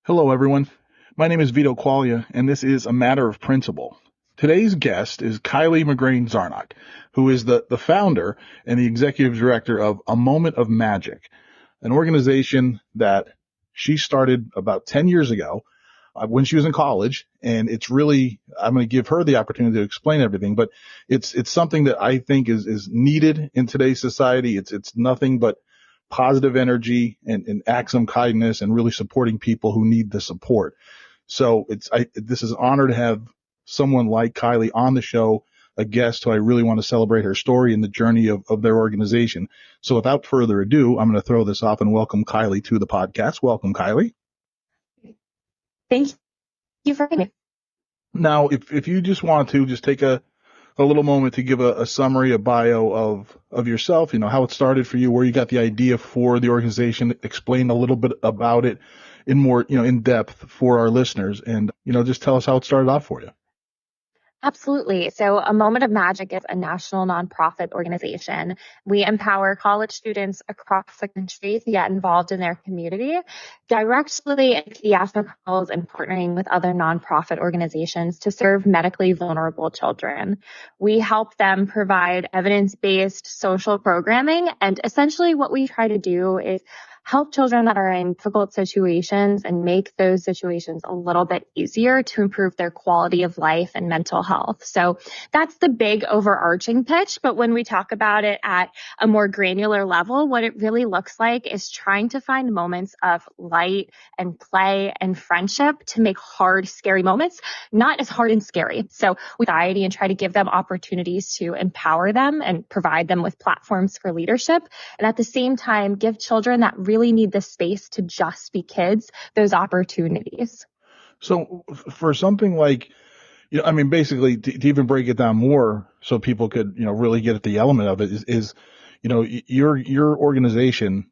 Hello, everyone. My name is Vito Quaglia, and this is A Matter of Principle. Today's guest is Kylee McGrane-Zarnoch, who is the founder and the executive director of A Moment of Magic, an organization that she started about 10 years ago when she was in college. And it's really, I'm going to give her the opportunity to explain everything, but it's something that I think is needed in today's society. It's nothing but positive energy and acts of kindness and really supporting people who need the support. So this is an honor to have someone like Kylee on the show, a guest who I really want to celebrate her story and the journey of their organization. So without further ado, I'm going to throw this off and welcome Kylee to the podcast. Welcome, Kylee. Thank you for having me. Now, if you just want to just take a little moment to give a summary, a bio of yourself, how it started for you, where you got the idea for the organization, explain a little bit about it in more, in depth for our listeners, and, just tell us how it started off for you. Absolutely. So A Moment of Magic is a national nonprofit organization. We empower college students across the country to get involved in their community directly in pediatric health and partnering with other nonprofit organizations to serve medically vulnerable children. We help them provide evidence-based social programming, and essentially what we try to do is help children that are in difficult situations and make those situations a little bit easier to improve their quality of life and mental health. So that's the big overarching pitch. But when we talk about it at a more granular level, what it really looks like is trying to find moments of light and play and friendship to make hard, scary moments not as hard and scary. So with anxiety, and try to give them opportunities to empower them and provide them with platforms for leadership. And at the same time, give children that really need the space to just be kids those opportunities. So for something like, basically to even break it down more so people could, really get at the element of it is your organization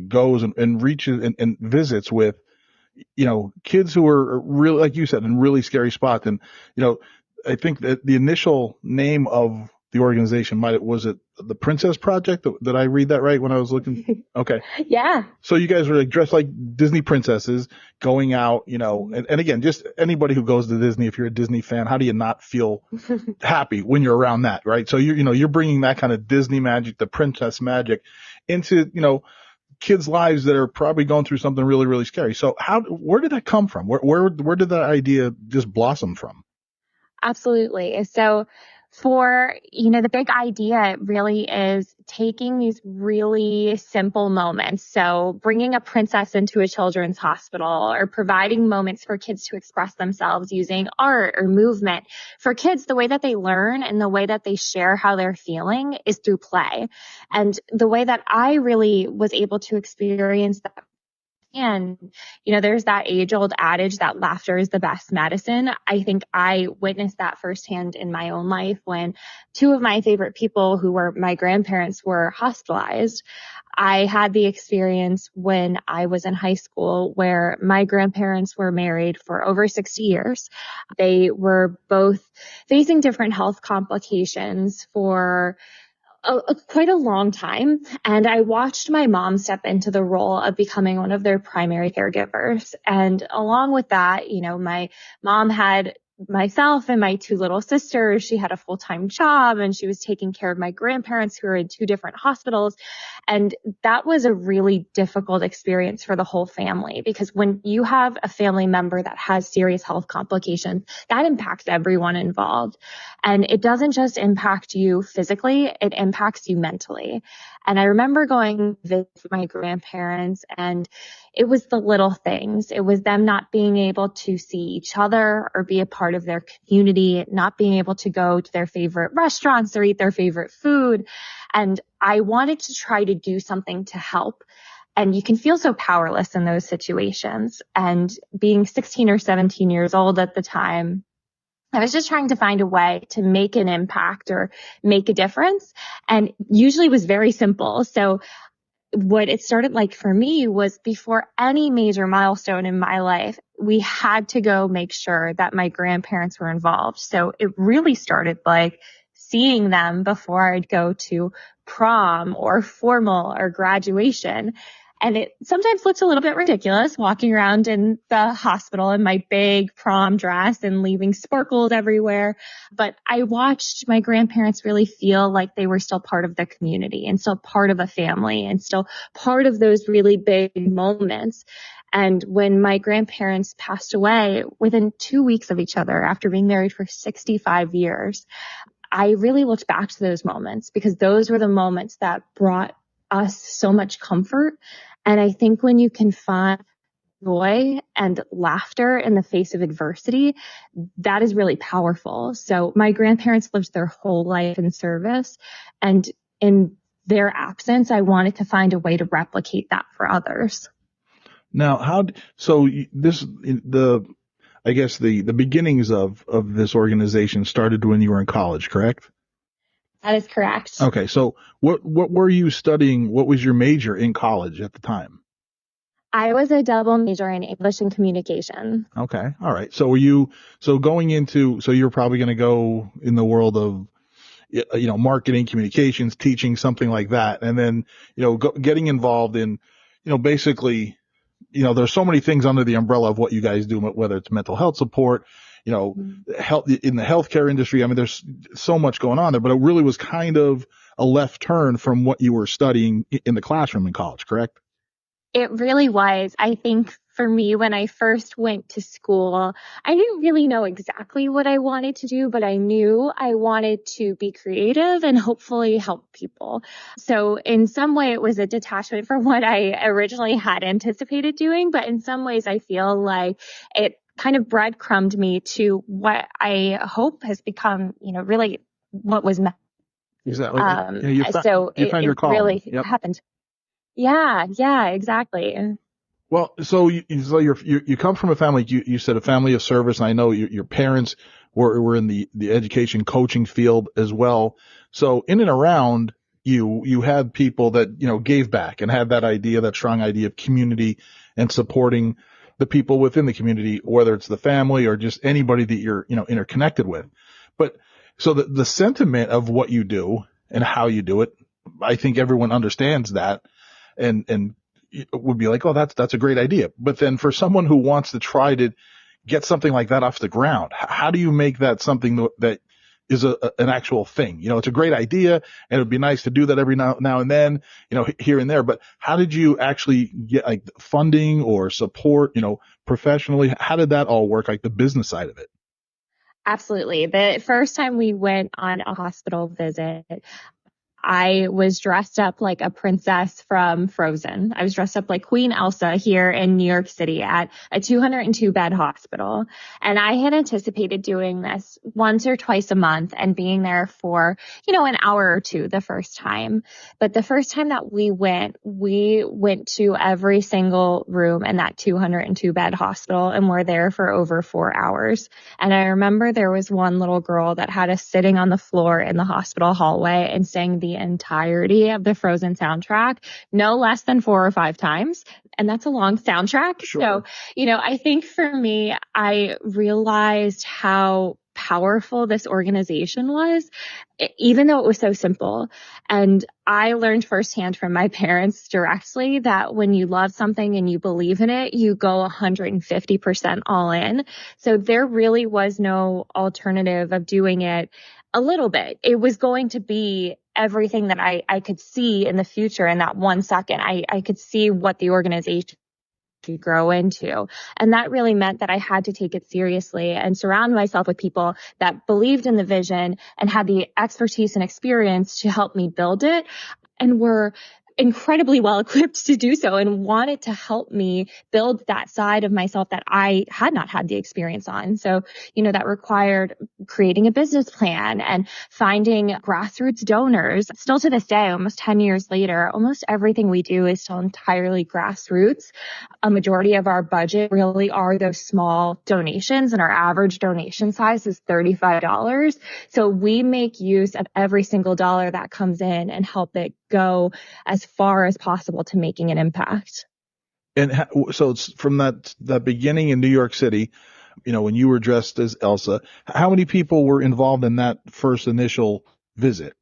goes and reaches and visits with, kids who are really, like you said, in really scary spots. And, I think that the initial name of the organization was it the Princess Project? Did I read that right when I was looking? Okay. Yeah. So you guys were dressed like Disney princesses going out, and again, just anybody who goes to Disney, if you're a Disney fan, how do you not feel happy when you're around that, right? So you're bringing that kind of Disney magic, the princess magic into, kids' lives that are probably going through something really, really scary. So where did that come from? Where did that idea just blossom from? Absolutely. So for, the big idea really is taking these really simple moments. So bringing a princess into a children's hospital or providing moments for kids to express themselves using art or movement. For kids, the way that they learn and the way that they share how they're feeling is through play. And the way that I really was able to experience that. And, there's that age-old adage that laughter is the best medicine. I think I witnessed that firsthand in my own life when two of my favorite people who were my grandparents were hospitalized. I had the experience when I was in high school where my grandparents were married for over 60 years. They were both facing different health complications for quite a long time. And I watched my mom step into the role of becoming one of their primary caregivers. And along with that, my mom had myself and my two little sisters. She had a full-time job and she was taking care of my grandparents who were in two different hospitals. And that was a really difficult experience for the whole family, because when you have a family member that has serious health complications, that impacts everyone involved. And it doesn't just impact you physically, it impacts you mentally. And I remember going to visit my grandparents, and it was the little things. It was them not being able to see each other or be a part of their community, not being able to go to their favorite restaurants or eat their favorite food. And I wanted to try to do something to help. And you can feel so powerless in those situations. And being 16 or 17 years old at the time, I was just trying to find a way to make an impact or make a difference. And usually it was very simple. So what it started like for me was, before any major milestone in my life, we had to go make sure that my grandparents were involved. So it really started like seeing them before I'd go to prom or formal or graduation. And it sometimes looks a little bit ridiculous walking around in the hospital in my big prom dress and leaving sparkles everywhere. But I watched my grandparents really feel like they were still part of the community and still part of a family and still part of those really big moments. And when my grandparents passed away within 2 weeks of each other after being married for 65 years, I really looked back to those moments because those were the moments that brought us so much comfort. And I think when you can find joy and laughter in the face of adversity, that is really powerful. So my grandparents lived their whole life in service, and in their absence, I wanted to find a way to replicate that for others. Now, I guess the beginnings of this organization started when you were in college, correct? That is correct. Okay. So what were you studying? What was your major in college at the time? I was a double major in English and communication. Okay. All right. So you were probably going to go in the world of, marketing, communications, teaching, something like that. And then, getting involved in, basically, there's so many things under the umbrella of what you guys do, whether it's mental health support, health in the healthcare industry. I mean, there's so much going on there, but it really was kind of a left turn from what you were studying in the classroom in college, correct? It really was. I think for me, when I first went to school, I didn't really know exactly what I wanted to do, but I knew I wanted to be creative and hopefully help people. So in some way, it was a detachment from what I originally had anticipated doing, but in some ways, I feel like it kind of breadcrumbed me to what I hope has become, really what was meant. Exactly. So you found your it calling. really Yep. happened. Yeah, exactly. Well, so you come from a family, you said a family of service, and I know your parents were in the education coaching field as well. So in and around you had people that, gave back and had that strong idea of community and supporting the people within the community, whether it's the family or just anybody that you're, interconnected with. But so the sentiment of what you do and how you do it, I think everyone understands that and would be like, oh, that's a great idea. But then for someone who wants to try to get something like that off the ground, how do you make that something that is an actual thing? It's a great idea and it would be nice to do that every now and then, here and there. But how did you actually get like funding or support, professionally? How did that all work? Like the business side of it? Absolutely. The first time we went on a hospital visit, I was dressed up like a princess from Frozen. I was dressed up like Queen Elsa here in New York City at a 202 bed hospital. And I had anticipated doing this once or twice a month and being there for, an hour or two the first time. But the first time that we went to every single room in that 202 bed hospital and were there for over 4 hours. And I remember there was one little girl that had us sitting on the floor in the hospital hallway and sang the entirety of the Frozen soundtrack, no less than 4 or 5 times. And that's a long soundtrack. Sure. So, I think for me, I realized how powerful this organization was, even though it was so simple. And I learned firsthand from my parents directly that when you love something and you believe in it, you go 150% all in. So there really was no alternative of doing it a little bit. It was going to be everything that I could see in the future in that 1 second. I could see what the organization could grow into. And that really meant that I had to take it seriously and surround myself with people that believed in the vision and had the expertise and experience to help me build it and were incredibly well equipped to do so and wanted to help me build that side of myself that I had not had the experience on. So, that required creating a business plan and finding grassroots donors. Still to this day, almost 10 years later, almost everything we do is still entirely grassroots. A majority of our budget really are those small donations, and our average donation size is $35. So we make use of every single dollar that comes in and help it go as far as possible to making an impact. And so it's from that beginning in New York City, when you were dressed as Elsa, how many people were involved in that first initial visit?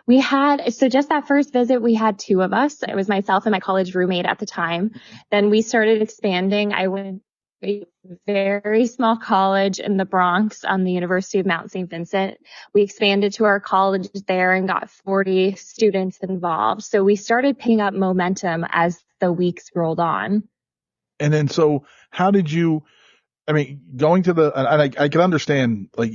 So just that first visit, we had two of us. It was myself and my college roommate at the time. Then we started expanding. I went to a very small college in the Bronx on the University of Mount St. Vincent. We expanded to our college there and got 40 students involved. So we started picking up momentum as the weeks rolled on. And then, so how did you, I mean, going to and I can understand, like,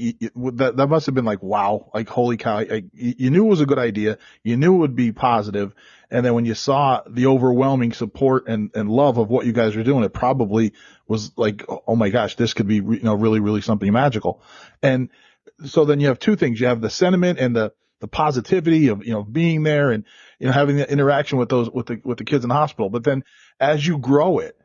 that must have been like, wow, like, holy cow. You knew it was a good idea. You knew it would be positive. And then when you saw the overwhelming support and love of what you guys were doing, it probably was like, oh my gosh, this could be, really, really something magical. And so then you have two things. You have the sentiment and the positivity of, being there and, having the interaction with with the kids in the hospital. But then as you grow it,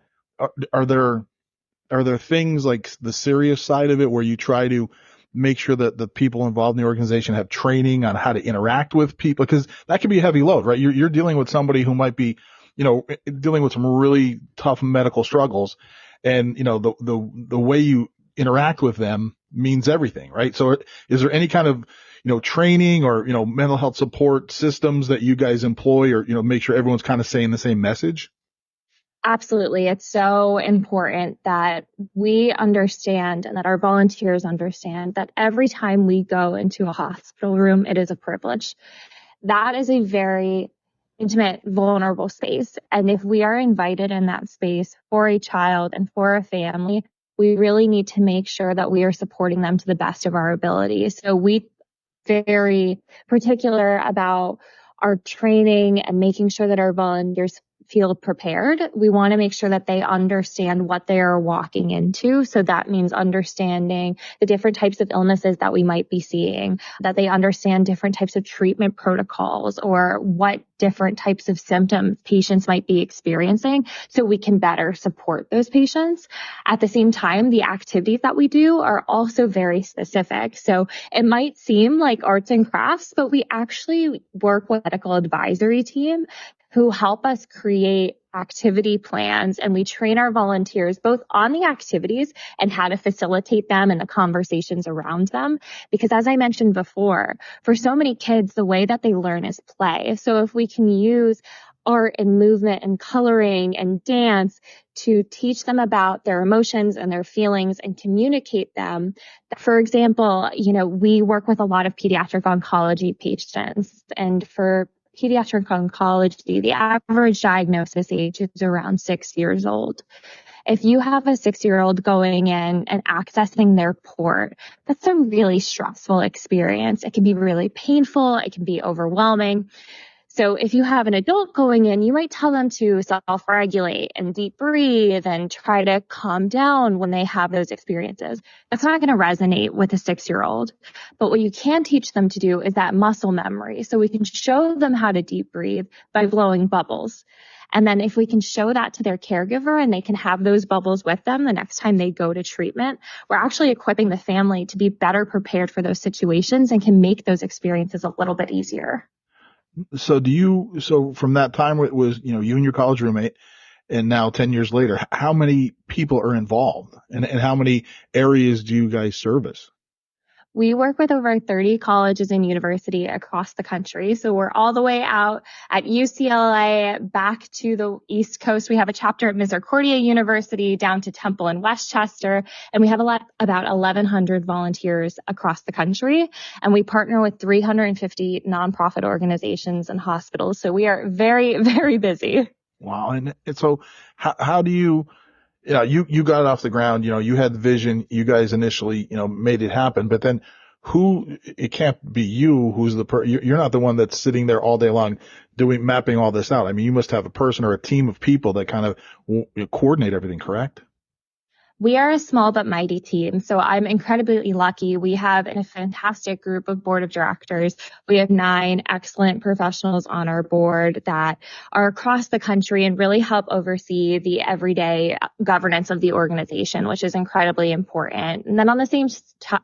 are there things like the serious side of it where you try to make sure that the people involved in the organization have training on how to interact with people? Because that can be a heavy load, right? You're dealing with somebody who might be, dealing with some really tough medical struggles, and the way you interact with them means everything, right? So is there any kind of training or mental health support systems that you guys employ, or make sure everyone's kind of saying the same message? Absolutely. It's so important that we understand and that our volunteers understand that every time we go into a hospital room, it is a privilege. That is a very intimate, vulnerable space. And if we are invited in that space for a child and for a family, we really need to make sure that we are supporting them to the best of our ability. So we very particular about our training and making sure that our volunteers feel prepared. We want to make sure that they understand what they are walking into. So that means understanding the different types of illnesses that we might be seeing, that they understand different types of treatment protocols or what different types of symptoms patients might be experiencing so we can better support those patients. At the same time, the activities that we do are also very specific. So it might seem like arts and crafts, but we actually work with a medical advisory team who help us create activity plans, and we train our volunteers both on the activities and how to facilitate them and the conversations around them. Because as I mentioned before, for so many kids, the way that they learn is play. So if we can use art and movement and coloring and dance to teach them about their emotions and their feelings and communicate them. For example, we work with a lot of pediatric oncology patients, and for pediatric oncology, the average diagnosis age is around 6 years old. If you have a 6-year-old going in and accessing their port, that's a really stressful experience. It can be really painful. It can be overwhelming. So if you have an adult going in, you might tell them to self-regulate and deep breathe and try to calm down when they have those experiences. That's not going to resonate with a 6-year-old. But what you can teach them to do is that muscle memory. So we can show them how to deep breathe by blowing bubbles. And then if we can show that to their caregiver and they can have those bubbles with them the next time they go to treatment, we're actually equipping the family to be better prepared for those situations and can make those experiences a little bit easier. So from that time, it was, you and your college roommate, and now 10 years later, how many people are involved, and how many areas do you guys service? We work with over 30 colleges and universities across the country. So we're all the way out at UCLA, back to the East Coast. We have a chapter at Misericordia University, down to Temple and Westchester. And we have about 1,100 volunteers across the country. And we partner with 350 nonprofit organizations and hospitals. So we are very, very busy. Wow. And so how do you, you got it off the ground, you had the vision, you guys initially, made it happen, but then it can't be you who's you're not the one that's sitting there all day long mapping all this out. I mean, you must have a person or a team of people that kind of coordinate everything, correct? We are a small but mighty team, so I'm incredibly lucky. We have a fantastic group of board of directors. We have 9 excellent professionals on our board that are across the country and really help oversee the everyday governance of the organization, which is incredibly important. And then on the same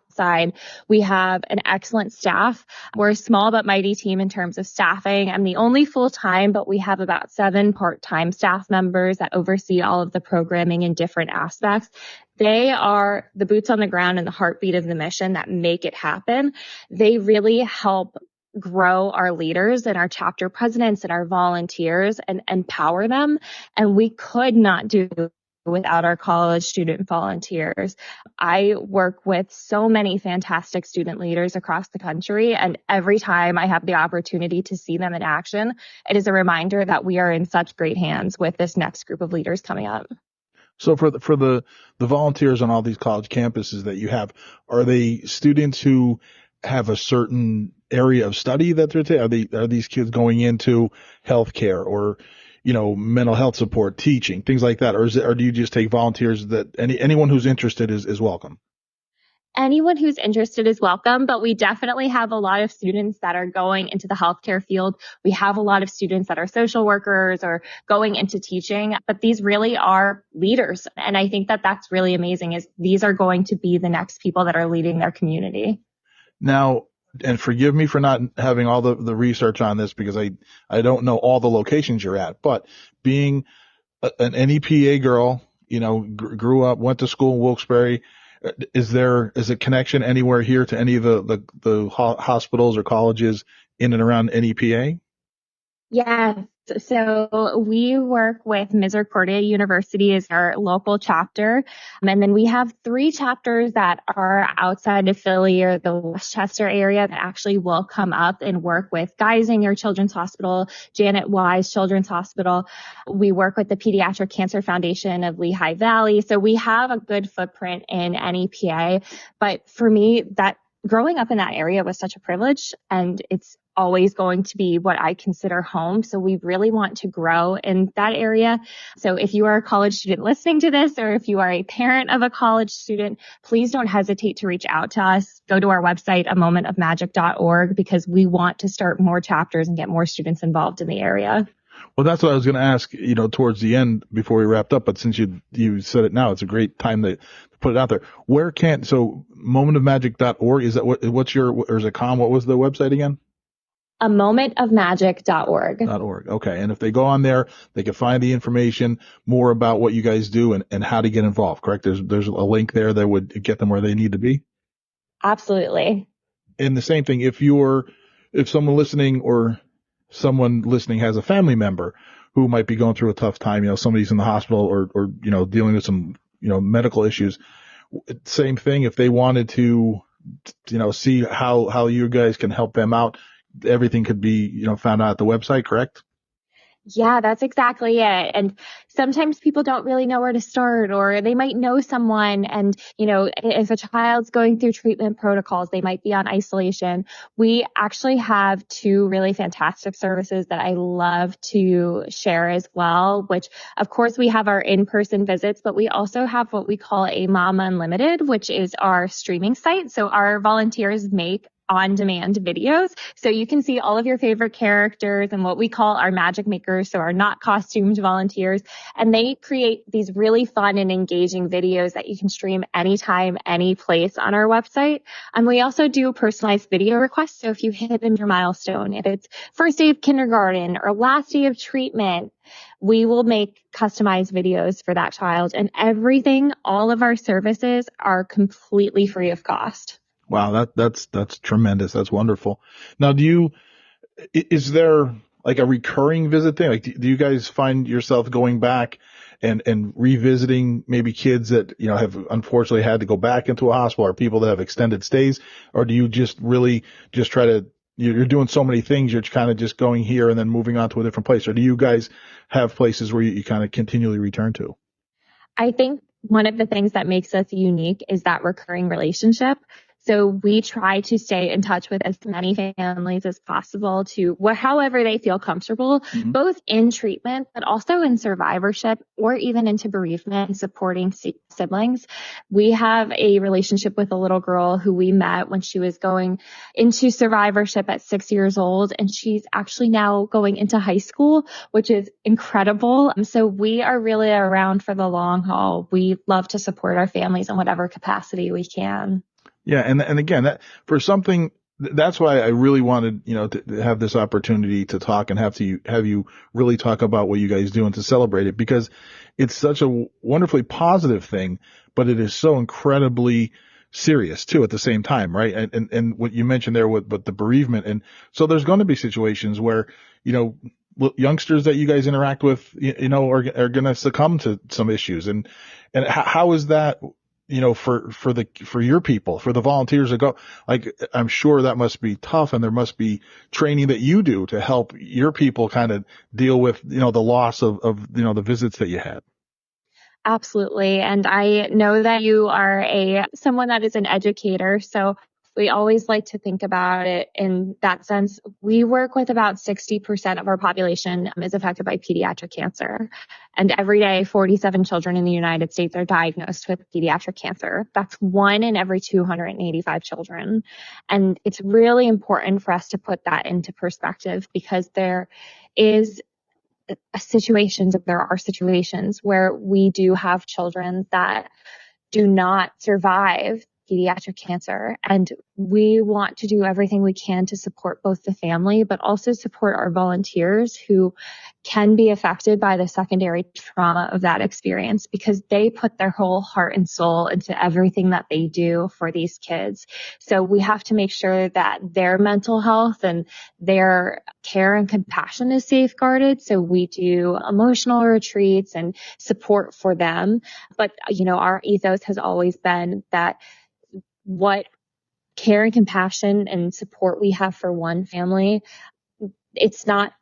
side, we have an excellent staff. We're a small but mighty team in terms of staffing. I'm the only full-time, but we have about 7 part-time staff members that oversee all of the programming in different aspects. They are the boots on the ground and the heartbeat of the mission that make it happen. They really help grow our leaders and our chapter presidents and our volunteers and empower them. And we could not do without our college student volunteers. I work with so many fantastic student leaders across the country, and every time I have the opportunity to see them in action, it is a reminder that we are in such great hands with this next group of leaders coming up. So for the volunteers on all these college campuses that you have, are they students who have a certain area of study that they're taking? Are these kids going into healthcare or, mental health support, teaching, things like that? Or do you just take volunteers that anyone who's interested is welcome? Anyone who's interested is welcome, but we definitely have a lot of students that are going into the healthcare field. We have a lot of students that are social workers or going into teaching, but these really are leaders. And I think that that's really amazing, is these are going to be the next people that are leading their community. Now, and forgive me for not having all the research on this, because I don't know all the locations you're at, but being an NEPA girl, grew up, went to school in Wilkes-Barre, is a connection anywhere here to any of the hospitals or colleges in and around NEPA? Yes. So we work with Misericordia University as our local chapter. And then we have 3 chapters that are outside of Philly or the Westchester area that actually will come up and work with Geisinger Children's Hospital, Janet Wise Children's Hospital. We work with the Pediatric Cancer Foundation of Lehigh Valley. So we have a good footprint in NEPA. But for me, that growing up in that area was such a privilege, and it's always going to be what I consider home. So we really want to grow in that area. So if you are a college student listening to this, or if you are a parent of a college student, please don't hesitate to reach out to us. Go to our website, amomentofmagic.org, because we want to start more chapters and get more students involved in the area. Well, that's what I was going to ask, towards the end before we wrapped up. But since you said it now, it's a great time to put it out there. So momentofmagic.org, is that or is it com? What was the website again? amomentofmagic.org. .org. Okay. And if they go on there, they can find the information more about what you guys do and how to get involved, correct? There's a link there that would get them where they need to be. Absolutely. And the same thing, if someone listening has a family member who might be going through a tough time, somebody's in the hospital or dealing with some, medical issues, same thing. If they wanted to, see how you guys can help them out, everything could be, found out at the website, correct? Yeah, that's exactly it. And sometimes people don't really know where to start, or they might know someone. And, if a child's going through treatment protocols, they might be on isolation. We actually have 2 really fantastic services that I love to share as well, which of course we have our in-person visits, but we also have what we call a Mama Unlimited, which is our streaming site. So our volunteers make on-demand videos. So you can see all of your favorite characters and what we call our magic makers, so our not costumed volunteers. And they create these really fun and engaging videos that you can stream anytime, any place on our website. And we also do personalized video requests. So if you hit in your milestone, if it's first day of kindergarten or last day of treatment, we will make customized videos for that child. And all of our services are completely free of cost. Wow, that's tremendous. That's wonderful. Now, is there like a recurring visit thing? Like, do you guys find yourself going back and revisiting maybe kids that, have unfortunately had to go back into a hospital, or people that have extended stays? Or do you just try to, you're doing so many things, you're kind of just going here and then moving on to a different place? Or do you guys have places where you kind of continually return to? I think one of the things that makes us unique is that recurring relationship. So we try to stay in touch with as many families as possible to however they feel comfortable, mm-hmm. both in treatment, but also in survivorship or even into bereavement and supporting siblings. We have a relationship with a little girl who we met when she was going into survivorship at 6 years old, and she's actually now going into high school, which is incredible. So we are really around for the long haul. We love to support our families in whatever capacity we can. Yeah. And again, that's why I really wanted, to have this opportunity to talk and have you really talk about what you guys do and to celebrate it, because it's such a wonderfully positive thing, but it is so incredibly serious too at the same time, right? And what you mentioned there with the bereavement. And so there's going to be situations where, youngsters that you guys interact with, are going to succumb to some issues. And how is that, for your people, for the volunteers that go, like, I'm sure that must be tough, and there must be training that you do to help your people kind of deal with, the loss of, the visits that you had. Absolutely. And I know that you are someone that is an educator. So we always like to think about it in that sense. We work with about 60% of our population is affected by pediatric cancer. And every day, 47 children in the United States are diagnosed with pediatric cancer. That's 1 in every 285 children. And it's really important for us to put that into perspective, because there are situations where we do have children that do not survive pediatric cancer. And we want to do everything we can to support both the family, but also support our volunteers who can be affected by the secondary trauma of that experience, because they put their whole heart and soul into everything that they do for these kids. So we have to make sure that their mental health and their care and compassion is safeguarded. So we do emotional retreats and support for them. But, our ethos has always been that what care and compassion and support we have for one family, it's not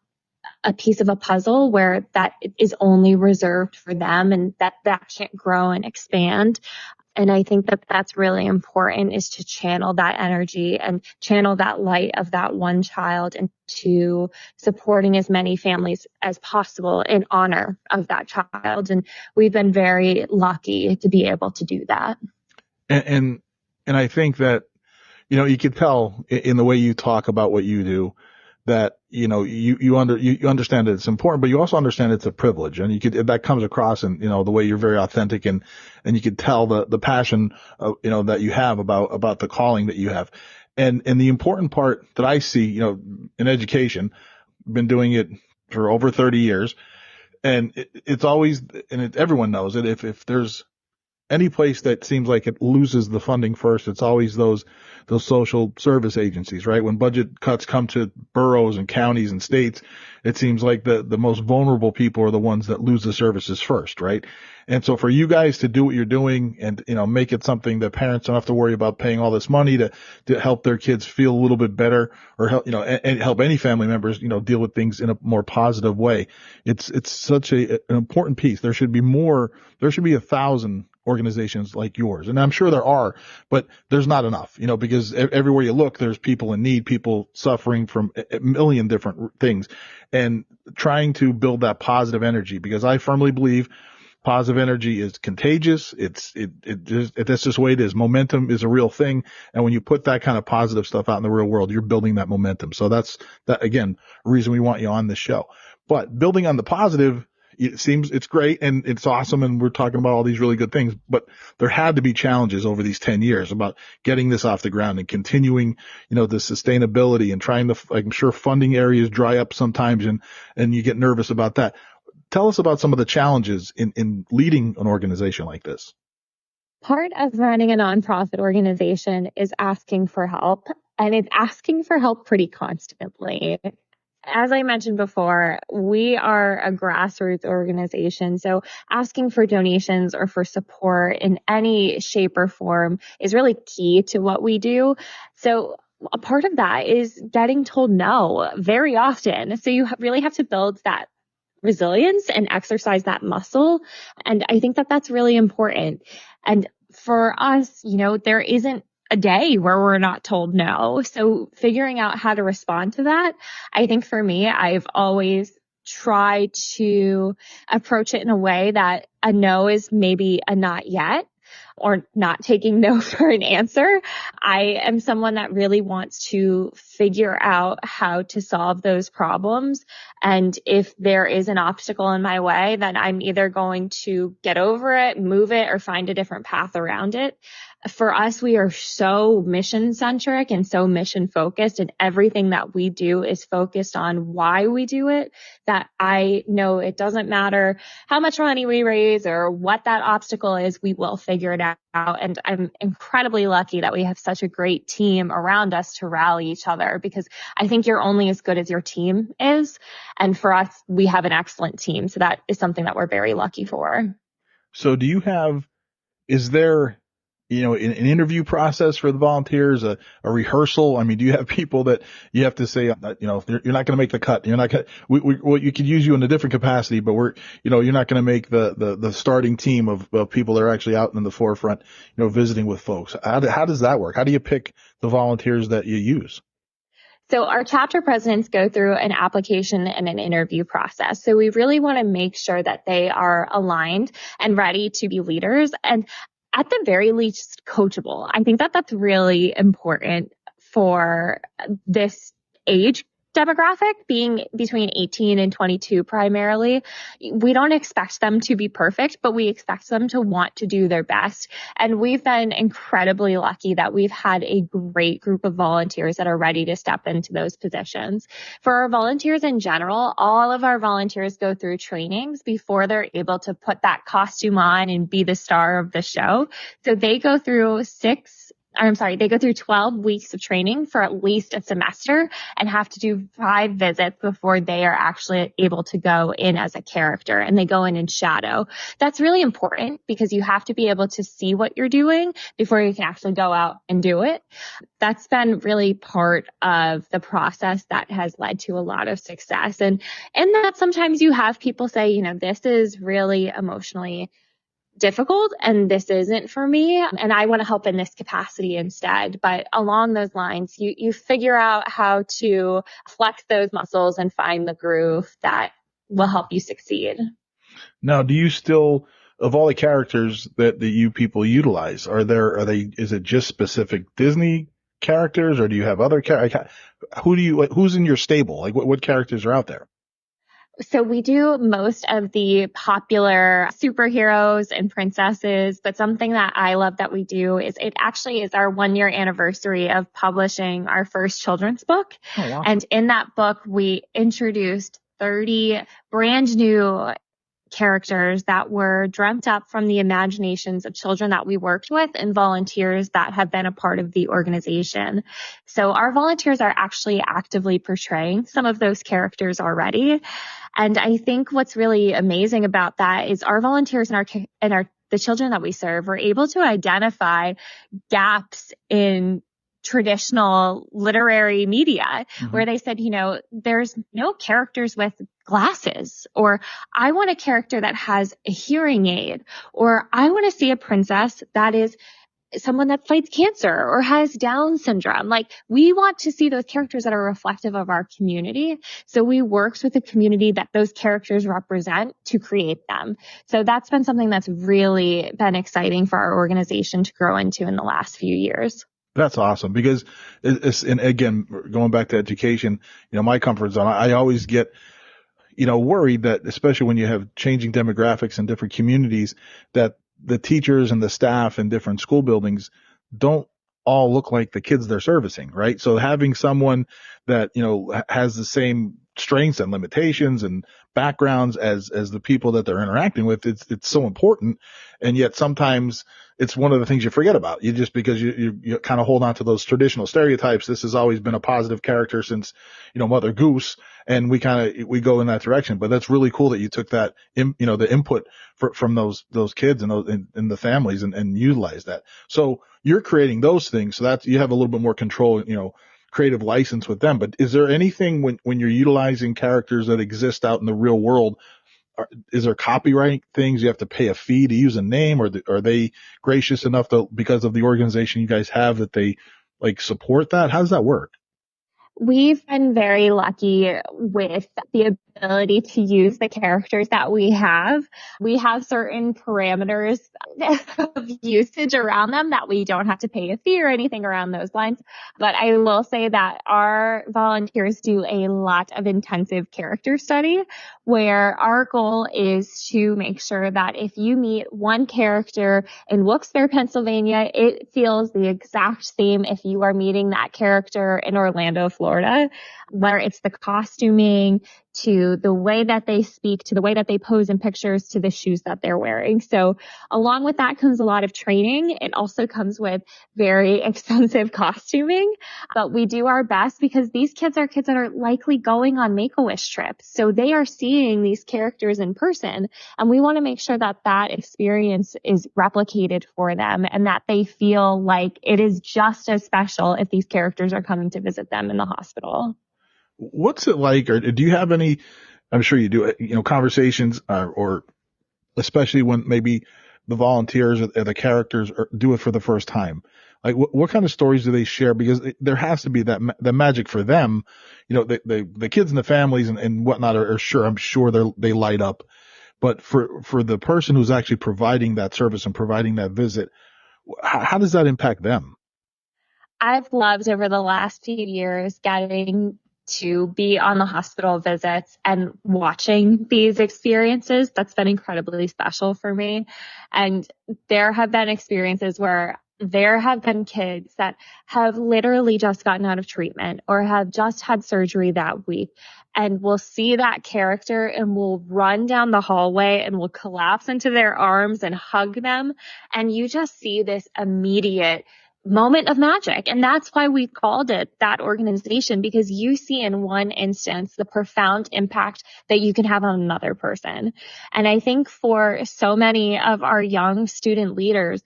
a piece of a puzzle where that is only reserved for them, and that can't grow and expand. And I think that that's really important, is to channel that energy and channel that light of that one child into supporting as many families as possible in honor of that child. And we've been very lucky to be able to do that. And I think that, you could tell in the way you talk about what you do that, you understand that it's important, but you also understand it's a privilege, and that comes across in, the way you're very authentic, and you could tell the passion, that you have about the calling that you have. And the important part that I see, in education, been doing it for over 30 years, and it's always, and everyone knows it, if there's any place that seems like it loses the funding first, it's always those social service agencies, right? When budget cuts come to boroughs and counties and states, it seems like the most vulnerable people are the ones that lose the services first, right? And so for you guys to do what you're doing and, make it something that parents don't have to worry about paying all this money to help their kids feel a little bit better, or help, and help any family members, deal with things in a more positive way. It's such an important piece. There should be 1,000 organizations like yours. And I'm sure there are, but there's not enough, because everywhere you look, there's people in need, people suffering from a million different things, and trying to build that positive energy, because I firmly believe positive energy is contagious. That's just the way it is. Momentum is a real thing. And when you put that kind of positive stuff out in the real world, you're building that momentum. So that's again, a reason we want you on this show. But building on the positive, it's great and it's awesome, and we're talking about all these really good things, but there had to be challenges over these 10 years about getting this off the ground and continuing, the sustainability, and trying to, I'm sure funding areas dry up sometimes, and you get nervous about that. Tell us about some of the challenges in leading an organization like this. Part of running a nonprofit organization is asking for help, and it's asking for help pretty constantly. As I mentioned before, we are a grassroots organization, so asking for donations or for support in any shape or form is really key to what we do. So a part of that is getting told no very often. So you really have to build that resilience and exercise that muscle. And I think that that's really important. And for us, there isn't a day where we're not told no. So figuring out how to respond to that, I think for me, I've always tried to approach it in a way that a no is maybe a not yet, or not taking no for an answer. I am someone that really wants to figure out how to solve those problems. And if there is an obstacle in my way, then I'm either going to get over it, move it, or find a different path around it. For us, we are so mission centric and so mission focused, and everything that we do is focused on why we do it, that I know it doesn't matter how much money we raise or what that obstacle is, we will figure it out. out. And I'm incredibly lucky that we have such a great team around us to rally each other, because I think you're only as good as your team is. And for us, we have an excellent team. So that is something that we're very lucky for. So is there, an interview process for the volunteers, a rehearsal? I mean, do you have people that you have to say, you're not going to make the cut. You're not going you could use you in a different capacity, but you're not going to make the starting team of people that are actually out in the forefront, visiting with folks. How does that work? How do you pick the volunteers that you use? So our chapter presidents go through an application and an interview process. So we really want to make sure that they are aligned and ready to be leaders, and at the very least coachable. I think that that's really important for this age demographic, being between 18 and 22 primarily. We don't expect them to be perfect, but we expect them to want to do their best. And we've been incredibly lucky that we've had a great group of volunteers that are ready to step into those positions. For our volunteers in general, all of our volunteers go through trainings before they're able to put that costume on and be the star of the show. So they go through 12 weeks of training for at least a semester and have to do 5 visits before they are actually able to go in as a character, and they go in and shadow. That's really important because you have to be able to see what you're doing before you can actually go out and do it. That's been really part of the process that has led to a lot of success. And that sometimes you have people say, this is really emotionally difficult and this isn't for me, and I want to help in this capacity instead. But along those lines, you figure out how to flex those muscles and find the groove that will help you succeed. Now, do you still, of all the characters that you people utilize, is it just specific Disney characters, or do you have other characters? Who's in your stable? Like what characters are out there? So we do most of the popular superheroes and princesses, but something that I love that we do is it actually is our 1-year anniversary of publishing our first children's book. Oh, wow. And in that book, we introduced 30 brand new characters that were dreamt up from the imaginations of children that we worked with and volunteers that have been a part of the organization. So our volunteers are actually actively portraying some of those characters already. And I think what's really amazing about that is our volunteers and the children that we serve were able to identify gaps in traditional literary media, where they said, there's no characters with glasses, or I want a character that has a hearing aid, or I want to see a princess that is someone that fights cancer or has Down syndrome. Like, we want to see those characters that are reflective of our community. So we worked with the community that those characters represent to create them. So that's been something that's really been exciting for our organization to grow into in the last few years. That's awesome, because and again, going back to education, my comfort zone, I always get, worried that, especially when you have changing demographics in different communities, that the teachers and the staff in different school buildings don't all look like the kids they're servicing, right? So having someone that, has the same strengths and limitations and backgrounds as the people that they're interacting with, it's so important. And yet sometimes it's one of the things you forget about. You just, because you kind of hold on to those traditional stereotypes. This has always been a positive character since, Mother Goose, and we go in that direction. But that's really cool that you took that, the input from those kids and the families and utilize that. So you're creating those things so that you have a little bit more control, creative license with them. But is there anything when you're utilizing characters that exist out in the real world, is there copyright things you have to pay a fee to use a name, or are they gracious enough to, because of the organization you guys have, that they support that? How does that work? We've been very lucky with the ability to use the characters that we have. We have certain parameters of usage around them that we don't have to pay a fee or anything around those lines. But I will say that our volunteers do a lot of intensive character study, where our goal is to make sure that if you meet one character in Wilkes-Barre, Pennsylvania, it feels the exact same if you are meeting that character in Orlando, Florida. Whether it's the costuming, to the way that they speak, to the way that they pose in pictures, to the shoes that they're wearing. So along with that comes a lot of training. It also comes with very expensive costuming, but we do our best because these kids are kids that are likely going on Make-A-Wish trips. So they are seeing these characters in person, and we want to make sure that that experience is replicated for them and that they feel like it is just as special if these characters are coming to visit them in the hospital. What's it like, or do you have any, I'm sure you do, conversations, or especially when maybe the volunteers or the characters do it for the first time? Like, what kind of stories do they share? Because there has to be the magic for them. The kids and the families and whatnot are sure, I'm sure they light up. But for the person who's actually providing that service and providing that visit, how does that impact them? I've loved over the last few years getting to be on the hospital visits and watching these experiences. That's been incredibly special for me. And there have been experiences where there have been kids that have literally just gotten out of treatment or have just had surgery that week, and we'll see that character and we'll run down the hallway and we'll collapse into their arms and hug them. And you just see this immediate moment of magic. And that's why we called it that organization, because you see in one instance the profound impact that you can have on another person. And I think for so many of our young student leaders,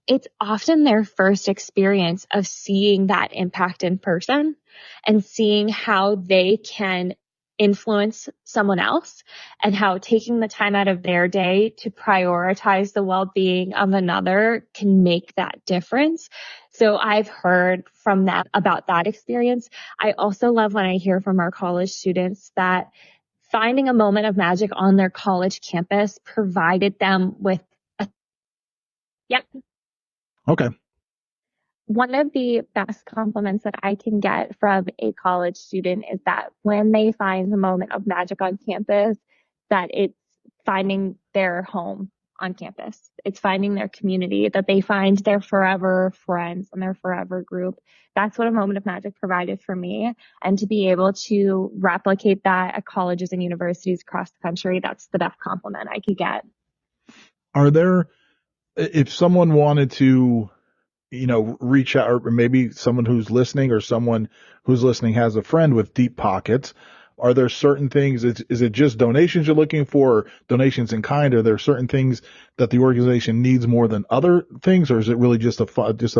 it's often their first experience of seeing that impact in person and seeing how they can influence someone else and how taking the time out of their day to prioritize the well-being of another can make that difference. So I've heard from them about that experience. I also love when I hear from our college students that finding a moment of magic on their college campus provided them with yep. Okay. One of the best compliments that I can get from a college student is that when they find a moment of magic on campus, that it's finding their home on campus. It's finding their community, that they find their forever friends and their forever group. That's what a moment of magic provided for me. And to be able to replicate that at colleges and universities across the country, that's the best compliment I could get. Are there, if someone wanted to, reach out, or maybe someone who's listening or someone who's listening has a friend with deep pockets, are there certain things, is it just donations you're looking for, or donations in kind? Are there certain things that the organization needs more than other things, or is it really just a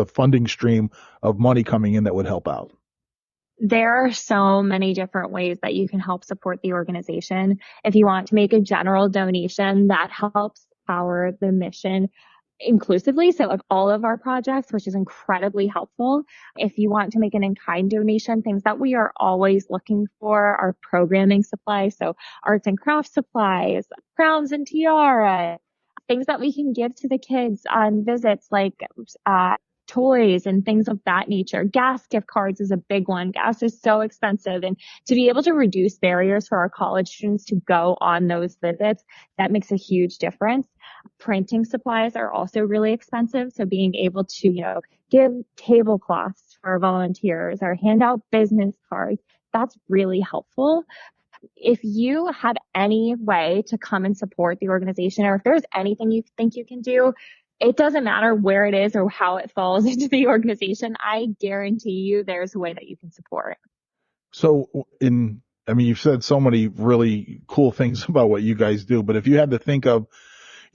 funding stream of money coming in that would help out? There are so many different ways that you can help support the organization. If you want to make a general donation, that helps power the mission inclusively, so of all of our projects, which is incredibly helpful. If you want to make an in-kind donation, things that we are always looking for are programming supplies, so arts and crafts supplies, crowns and tiara, things that we can give to the kids on visits, like toys and things of that nature. Gas gift cards is a big one. Gas is so expensive, and to be able to reduce barriers for our college students to go on those visits, that makes a huge difference. Printing supplies are also really expensive, so being able to, give tablecloths for volunteers or hand out business cards, that's really helpful. If you have any way to come and support the organization, or if there's anything you think you can do, it doesn't matter where it is or how it falls into the organization. I guarantee you there's a way that you can support. So you've said so many really cool things about what you guys do, but if you had to think of,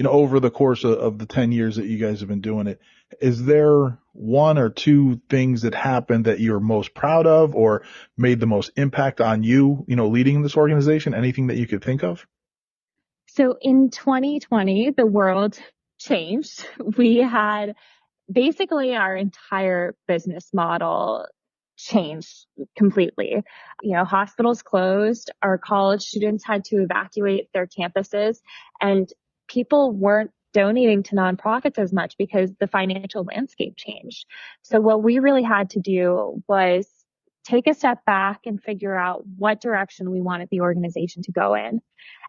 over the course of the 10 years that you guys have been doing it, is there one or two things that happened that you're most proud of or made the most impact on you, leading this organization? Anything that you could think of? So in 2020, the world changed. We had basically our entire business model changed completely. Hospitals closed, our college students had to evacuate their campuses, and people weren't donating to nonprofits as much because the financial landscape changed. So what we really had to do was take a step back and figure out what direction we wanted the organization to go in.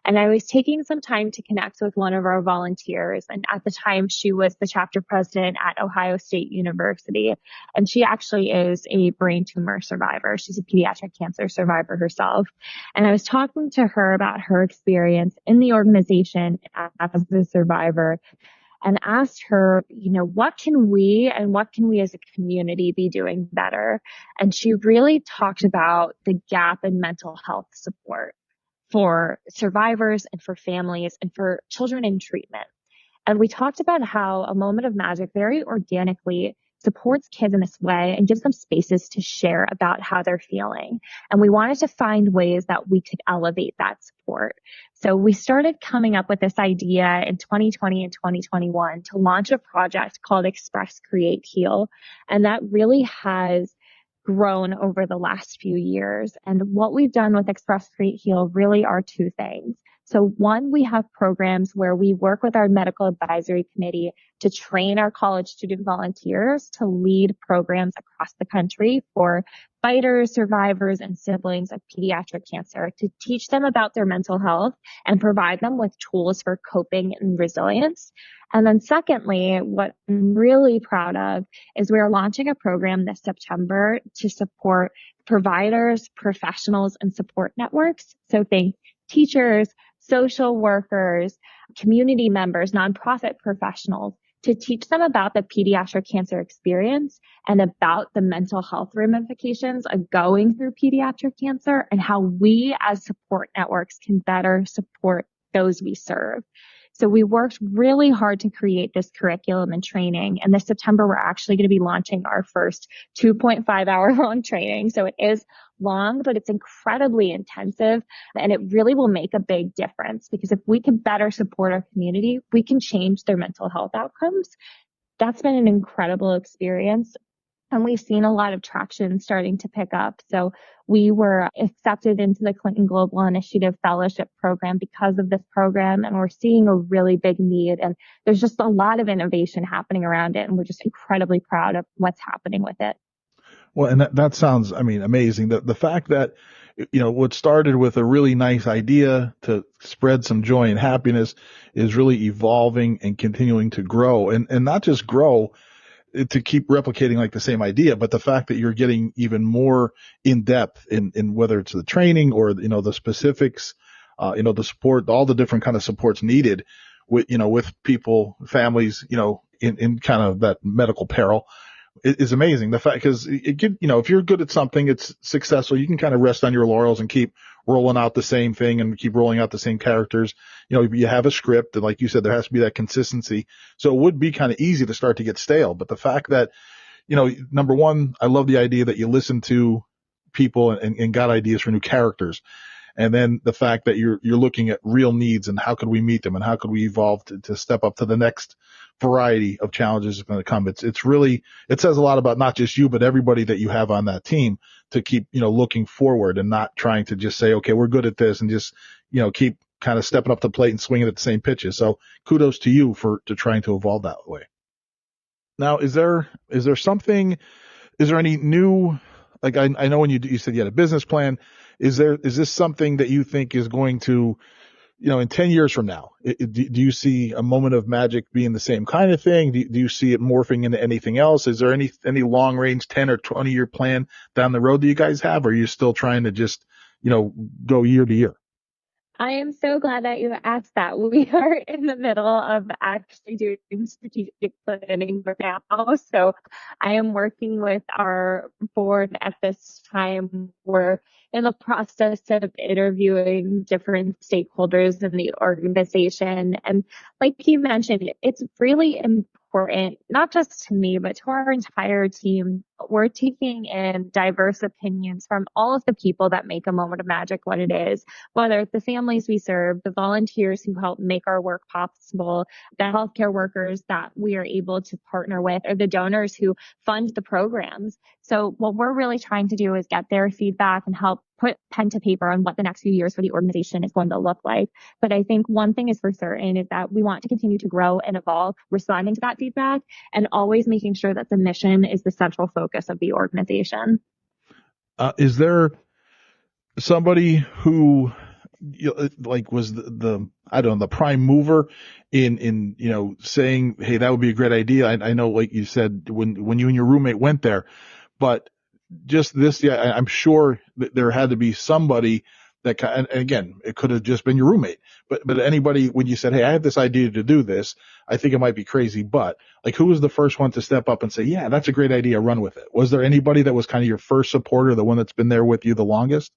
And I was taking some time to connect with one of our volunteers. And at the time, she was the chapter president at Ohio State University. And she actually is a brain tumor survivor. She's a pediatric cancer survivor herself. And I was talking to her about her experience in the organization as a survivor, and asked her, what can we as a community be doing better? And she really talked about the gap in mental health support for survivors and for families and for children in treatment. And we talked about how A Moment of Magic very organically supports kids in this way and gives them spaces to share about how they're feeling. And we wanted to find ways that we could elevate that support. So we started coming up with this idea in 2020 and 2021 to launch a project called Express, Create, Heal. And that really has grown over the last few years. And what we've done with Express, Create, Heal really are two things. So one, we have programs where we work with our medical advisory committee to train our college student volunteers to lead programs across the country for fighters, survivors, and siblings of pediatric cancer, to teach them about their mental health and provide them with tools for coping and resilience. And then secondly, what I'm really proud of is we're launching a program this September to support providers, professionals, and support networks. So think teachers, social workers, community members, nonprofit professionals, to teach them about the pediatric cancer experience and about the mental health ramifications of going through pediatric cancer and how we as support networks can better support those we serve. So we worked really hard to create this curriculum and training. And this September, we're actually going to be launching our first 2.5-hour long training. So it is long, but it's incredibly intensive. And it really will make a big difference, because if we can better support our community, we can change their mental health outcomes. That's been an incredible experience. And we've seen a lot of traction starting to pick up. So we were accepted into the Clinton Global Initiative Fellowship Program because of this program. And we're seeing a really big need. And there's just a lot of innovation happening around it. And we're just incredibly proud of what's happening with it. Well, and that sounds, amazing. The fact that, what started with a really nice idea to spread some joy and happiness is really evolving and continuing to grow, and not just grow to keep replicating like the same idea, but the fact that you're getting even more in depth in whether it's the training or, the specifics, the support, all the different kind of supports needed with people, families, in kind of that medical peril is amazing. The fact, because if you're good at something, it's successful, you can kind of rest on your laurels and keep rolling out the same thing and keep rolling out the same characters. You have a script, and like you said, there has to be that consistency. So it would be kind of easy to start to get stale. But the fact that, number one, I love the idea that you listen to people and got ideas for new characters. And then the fact that you're looking at real needs and how could we meet them and how could we evolve to step up to the next variety of challenges that's going to come. It's really, it says a lot about not just you, but everybody that you have on that team to keep, looking forward and not trying to just say, okay, we're good at this, and just, keep kind of stepping up to the plate and swinging at the same pitches. So kudos to you to trying to evolve that way. Now, is there any new, like I know when you said you had a business plan, is this something that you think is going to, in 10 years from now, do you see A Moment of Magic being the same kind of thing? Do you see it morphing into anything else? Is there any long range 10 or 20-year plan down the road that you guys have? Or are you still trying to just, go year to year? I am so glad that you asked that. We are in the middle of actually doing strategic planning right now. So I am working with our board at this time. We're in the process of interviewing different stakeholders in the organization. And like you mentioned, it's really important, not just to me, but to our entire team. We're taking in diverse opinions from all of the people that make A Moment of Magic what it is, whether it's the families we serve, the volunteers who help make our work possible, the healthcare workers that we are able to partner with, or the donors who fund the programs. So what we're really trying to do is get their feedback and help put pen to paper on what the next few years for the organization is going to look like. But I think one thing is for certain is that we want to continue to grow and evolve, responding to that feedback, and always making sure that the mission is the central focus of the organization. Is there somebody who like was the I don't know, the prime mover in saying, hey, that would be a great idea? I know, like you said, when you and your roommate went there, but just this, yeah, I'm sure that there had to be somebody that, and again, it could have just been your roommate, but anybody, when you said, hey, I have this idea to do this, I think it might be crazy, but like, who was the first one to step up and say, yeah, that's a great idea, run with it? Was there anybody that was kind of your first supporter, the one that's been there with you the longest?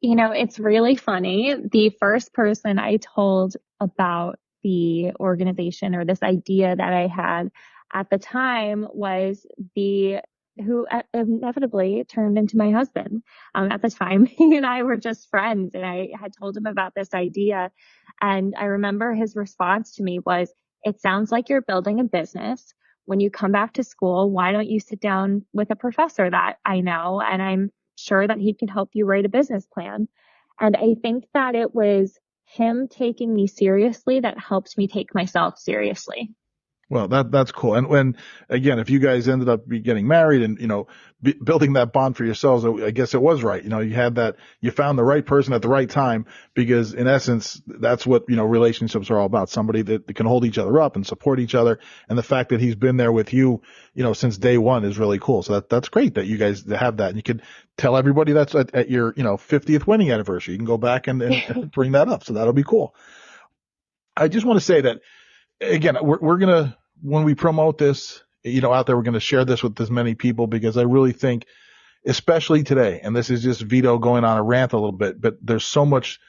It's really funny. The first person I told about the organization or this idea that I had at the time was the who inevitably turned into my husband. At the time, he and I were just friends, and I had told him about this idea. And I remember his response to me was, "It sounds like you're building a business. When you come back to school, why don't you sit down with a professor that I know, and I'm sure that he can help you write a business plan." And I think that it was him taking me seriously that helped me take myself seriously. Well, that's cool. And when, again, if you guys ended up getting married and, building that bond for yourselves, I guess it was right. You found the right person at the right time, because in essence, that's what, relationships are all about. Somebody that can hold each other up and support each other. And the fact that he's been there with you, since day one is really cool. So that's great that you guys have that. And you could tell everybody that's at your, 50th wedding anniversary. You can go back and bring that up. So that'll be cool. I just want to say that, again, we're going to, when we promote this, out there, we're going to share this with as many people, because I really think, especially today, and this is just Vito going on a rant a little bit, but there's so much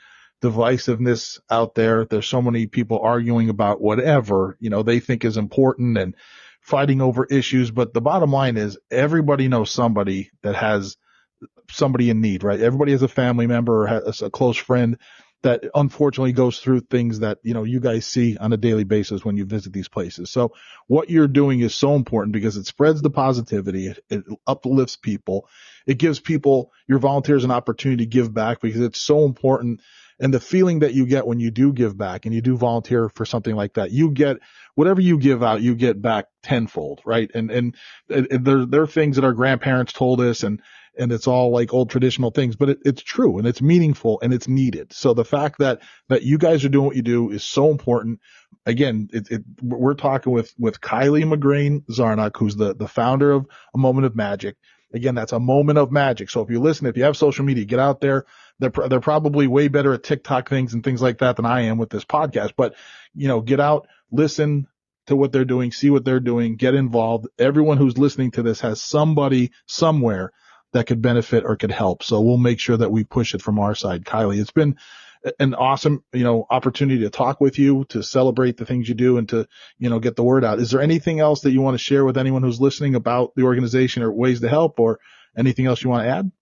divisiveness out there. There's so many people arguing about whatever, they think is important and fighting over issues. But the bottom line is, everybody knows somebody that has somebody in need, right? Everybody has a family member or has a close friend that unfortunately goes through things that, you guys see on a daily basis when you visit these places. So what you're doing is so important, because it spreads the positivity. It uplifts people. It gives people, your volunteers, an opportunity to give back, because it's so important. And the feeling that you get when you do give back and you do volunteer for something like that, you get whatever you give out, you get back tenfold, right? And there are things that our grandparents told us, and it's all like old traditional things, but it's true and it's meaningful and it's needed. So the fact that you guys are doing what you do is so important. Again, we're talking with Kylee McGrane-Zarnoch, who's the founder of A Moment of Magic. Again, that's A Moment of Magic. So if you listen, if you have social media, get out there. They're probably way better at TikTok things and things like that than I am with this podcast, but get out, listen to what they're doing, see what they're doing, get involved. Everyone who's listening to this has somebody somewhere that could benefit or could help. So we'll make sure that we push it from our side. Kylee, it's been an awesome, opportunity to talk with you, to celebrate the things you do, and to, get the word out. Is there anything else that you want to share with anyone who's listening about the organization, or ways to help, or anything else you want to add?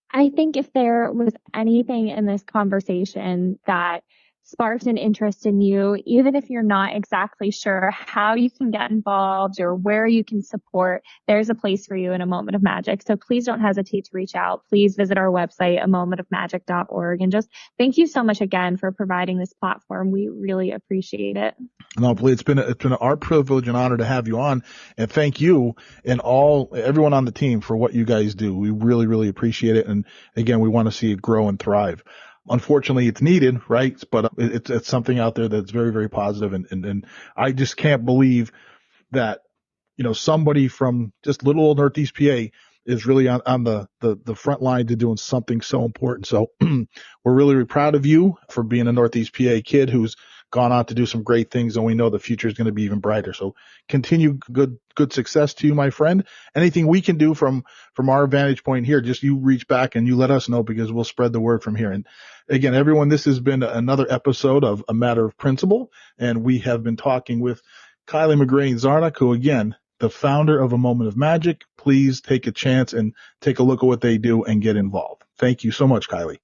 I think if there was anything in this conversation that sparked an interest in you, even if you're not exactly sure how you can get involved or where you can support, there's a place for you in A Moment of Magic. So please don't hesitate to reach out. Please visit our website, amomentofmagic.org. And just thank you so much again for providing this platform. We really appreciate it. No, it's been our privilege and honor to have you on, and thank you and everyone on the team for what you guys do. We really, really appreciate it. And again, we want to see it grow and thrive. Unfortunately, it's needed, right? But it's something out there that's very, very positive. And I just can't believe that, somebody from just little old Northeast PA is really on the front line to doing something so important. So we're really, really proud of you for being a Northeast PA kid who's gone on to do some great things, and we know the future is going to be even brighter. So continue good success to you, my friend. Anything we can do from our vantage point here, just you reach back and you let us know, because we'll spread the word from here. And again, everyone, this has been another episode of A Matter of Principle, and we have been talking with Kylee McGrane-Zarnoch, who, again, the founder of A Moment of Magic. Please take a chance and take a look at what they do and get involved. Thank you so much, Kylee.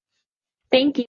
Thank you.